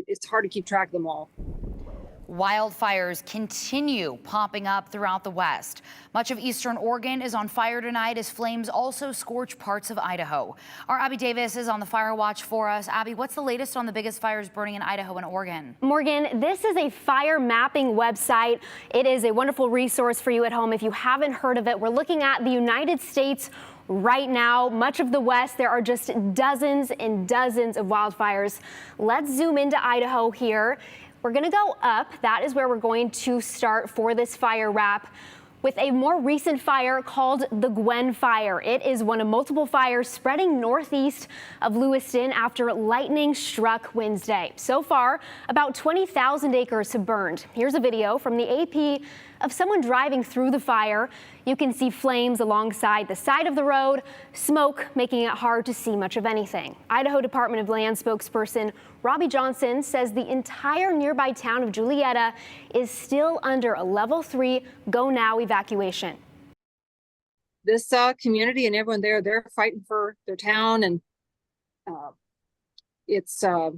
It's hard to keep track of them all. Wildfires continue popping up throughout the West. Much of Eastern Oregon is on fire tonight as flames also scorch parts of Idaho. Our Abby Davis is on the fire watch for us. Abby, what's the latest on the biggest fires burning in Idaho and Oregon? Morgan, this is a fire mapping website. It is a wonderful resource for you at home if you haven't heard of it. We're looking at the United States right now. Much of the West, there are just dozens and dozens of wildfires. Let's zoom into Idaho here. We're going to go up. That is where we're going to start for this fire wrap with a more recent fire called the Gwen Fire. It is one of multiple fires spreading northeast of Lewiston after lightning struck Wednesday. So far, about 20,000 acres have burned. Here's a video from the AP of someone driving through the fire. You can see flames alongside the side of the road, smoke making it hard to see much of anything. Idaho Department of Land spokesperson Robbie Johnson says the entire nearby town of Julietta is still under a level 3 go now evacuation. This community and everyone there, they're fighting for their town, and it's a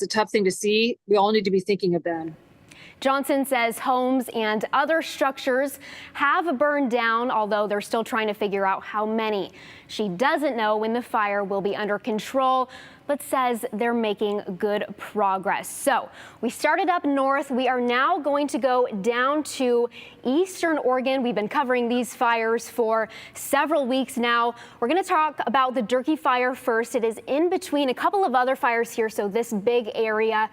tough thing to see. We all need to be thinking of them. Johnson says homes and other structures have burned down, although they're still trying to figure out how many. She doesn't know when the fire will be under control, but says they're making good progress. So we started up north. We are now going to go down to Eastern Oregon. We've been covering these fires for several weeks now. We're going to talk about the Durkee fire first. It is in between a couple of other fires here, so this big area.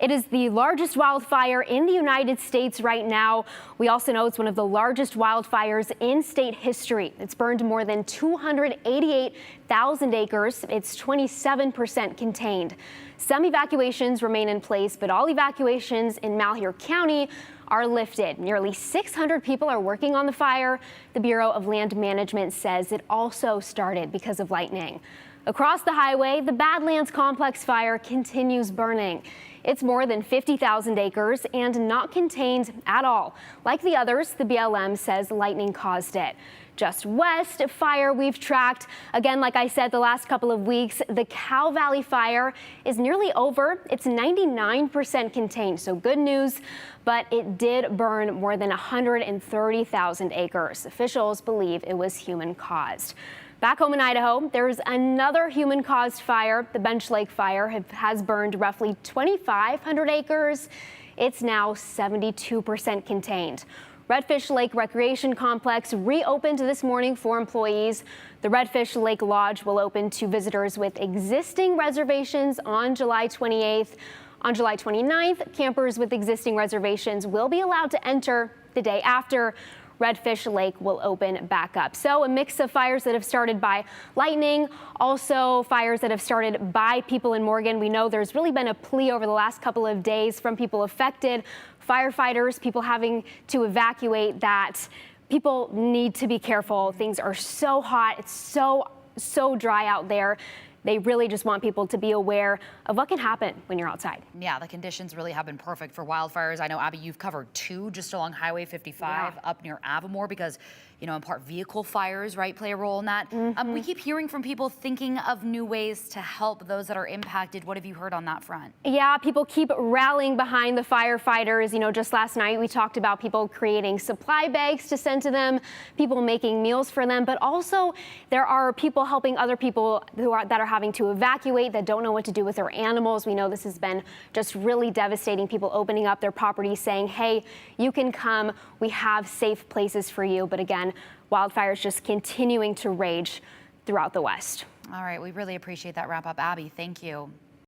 It is the largest wildfire in the United States right now. We also know it's one of the largest wildfires in state history. It's burned more than 288,000 acres. It's 27% contained. Some evacuations remain in place, but all evacuations in Malheur County are lifted. Nearly 600 people are working on the fire. The Bureau of Land Management says it also started because of lightning. Across the highway, the Badlands Complex fire continues burning. It's more than 50,000 acres and not contained at all. Like the others, the BLM says lightning caused it. Just west of fire we've tracked. Again, like I said, the last couple of weeks, the Cow Valley fire is nearly over. It's 99% contained, so good news, but it did burn more than 130,000 acres. Officials believe it was human caused. Back home in Idaho, there's another human-caused fire. The Bench Lake fire has burned roughly 2,500 acres. It's now 72% contained. Redfish Lake Recreation Complex reopened this morning for employees. The Redfish Lake Lodge will open to visitors with existing reservations on July 28th. On July 29th, campers with existing reservations will be allowed to enter the day after. Redfish Lake will open back up. So a mix of fires that have started by lightning, also fires that have started by people in Morgan. We know there's really been a plea over the last couple of days from people affected, firefighters, people having to evacuate, that people need to be careful. Things are so hot. It's so dry out there. They really just want people to be aware of what can happen when you're outside. Yeah, the conditions really have been perfect for wildfires. I know, Abby, you've covered 2 just along Highway 55 up near Avamore because, you know, in part vehicle fires, right, play a role in that. We keep hearing from people thinking of new ways to help those that are impacted. What have you heard on that front? Yeah, people keep rallying behind the firefighters. You know, just last night we talked about people creating supply bags to send to them, people making meals for them, but also there are people helping other people that are having to evacuate, that don't know what to do with their animals. We know this has been just really devastating. People opening up their property saying, hey, you can come. We have safe places for you. But again, wildfires just continuing to rage throughout the West. All right. We really appreciate that wrap up, Abby. Thank you.